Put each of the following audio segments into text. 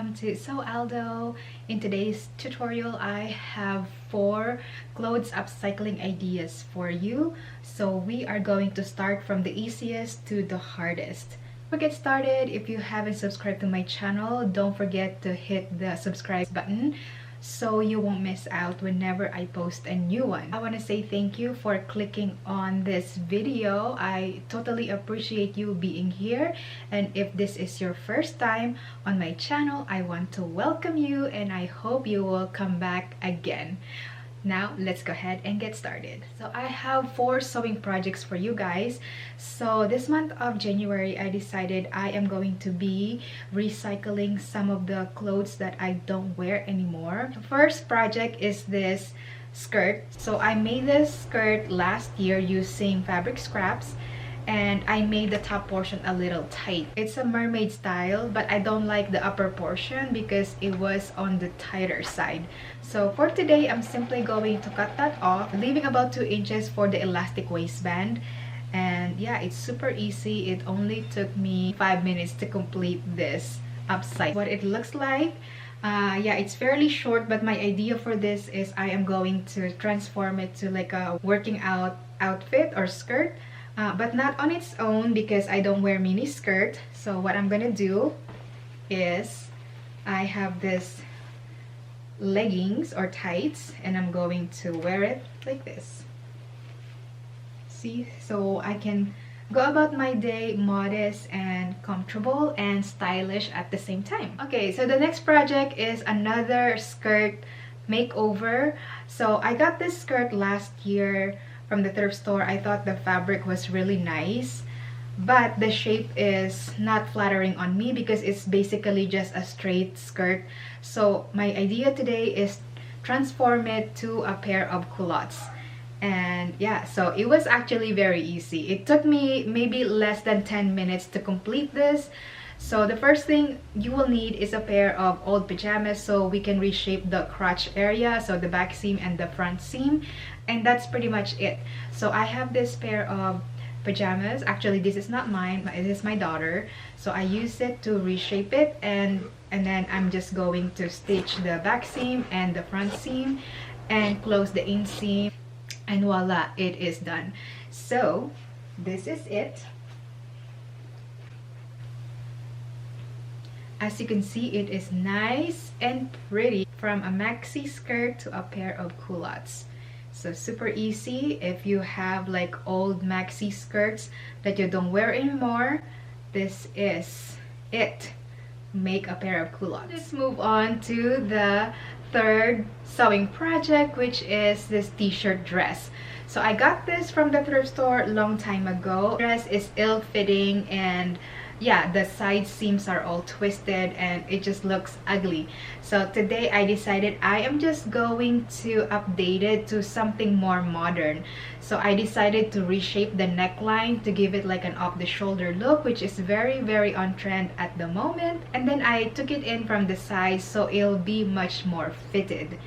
welcome to So Aldo. In today's tutorial I have 4 clothes upcycling ideas for you. So we are going to start from the easiest to the hardest. Before we get started, if you haven't subscribed to my channel, don't forget to hit the subscribe button so you won't miss out whenever I post a new one. I want to say thank you for clicking on this video. I totally appreciate you being here, and if this is your first time on my channel, I want to welcome you and I hope you will come back again. Now let's go ahead and get started. So I have 4 sewing projects for you guys. So this month of January, I decided I am going to be recycling some of the clothes that I don't wear anymore. The first project is this skirt. So I made this skirt last year using fabric scraps, and I made the top portion a little tight. It's a mermaid style, but I don't like the upper portion because it was on the tighter side. So for today, I'm simply going to cut that off, leaving about 2 inches for the elastic waistband. And yeah, it's super easy. It only took me 5 minutes to complete this upcycle. What it looks like, yeah, it's fairly short, but my idea for this is I am going to transform it to like a working out outfit or skirt. But not on its own because I don't wear mini skirt. So what I'm gonna do is I have this leggings or tights, and I'm going to wear it like this. See, so I can go about my day modest and comfortable and stylish at the same time. Okay, so the next project is another skirt makeover. So I got this skirt last year from the thrift store. I thought the fabric was really nice, but the shape is not flattering on me because it's basically just a straight skirt. So my idea today is transform it to a pair of culottes. And yeah, so it was actually very easy. It took me maybe less than 10 minutes to complete this. So the first thing you will need is a pair of old pajamas so we can reshape the crotch area, so the back seam and the front seam, and that's pretty much it. So I have this pair of pajamas. Actually, this is not mine, but it is my daughter. So I use it to reshape it, and then I'm just going to stitch the back seam and the front seam and close the inseam, and voila, it is done. So this is it. As you can see, it is nice and pretty, from a maxi skirt to a pair of culottes. So super easy. If you have like old maxi skirts that you don't wear anymore, this is it. Make a pair of culottes. Let's move on to the third sewing project, which is this t-shirt dress. So I got this from the thrift store a long time ago. The dress is ill-fitting, and yeah, the side seams are all twisted and it just looks ugly. So today I decided I am just going to update it to something more modern. So I decided to reshape the neckline to give it like an off-the-shoulder look, which is very on trend at the moment. And then I took it in from the side so it'll be much more fitted.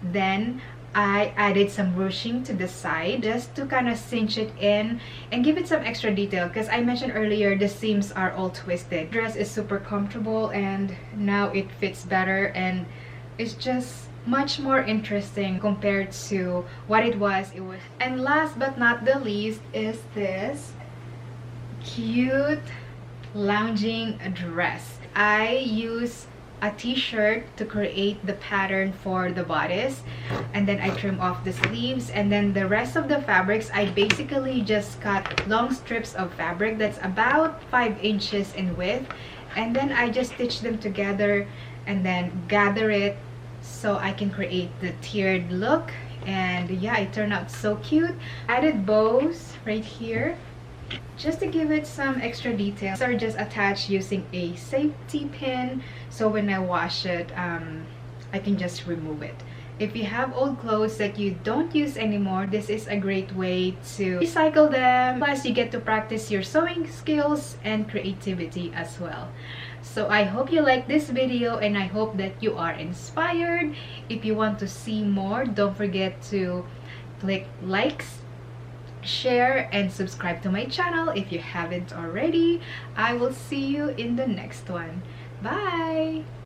Then I added some ruching to the side just to kind of cinch it in and give it some extra detail, because I mentioned earlier the seams are all twisted. The dress is super comfortable and now it fits better, and it's just much more interesting compared to what it was. And last but not the least is this cute lounging dress. I use a t-shirt to create the pattern for the bodice, and then I trim off the sleeves, and then the rest of the fabrics I basically just cut long strips of fabric that's about 5 inches in width, and then I just stitch them together and then gather it so I can create the tiered look. And yeah, it turned out so cute. Added bows right here just to give it some extra detail. These are just attached using a safety pin, so when I wash it, I can just remove it. If you have old clothes that you don't use anymore, this is a great way to recycle them. Plus, you get to practice your sewing skills and creativity as well. So I hope you like this video, and I hope that you are inspired. If you want to see more, don't forget to click likes, share, and subscribe to my channel if you haven't already. I will see you in the next one. Bye!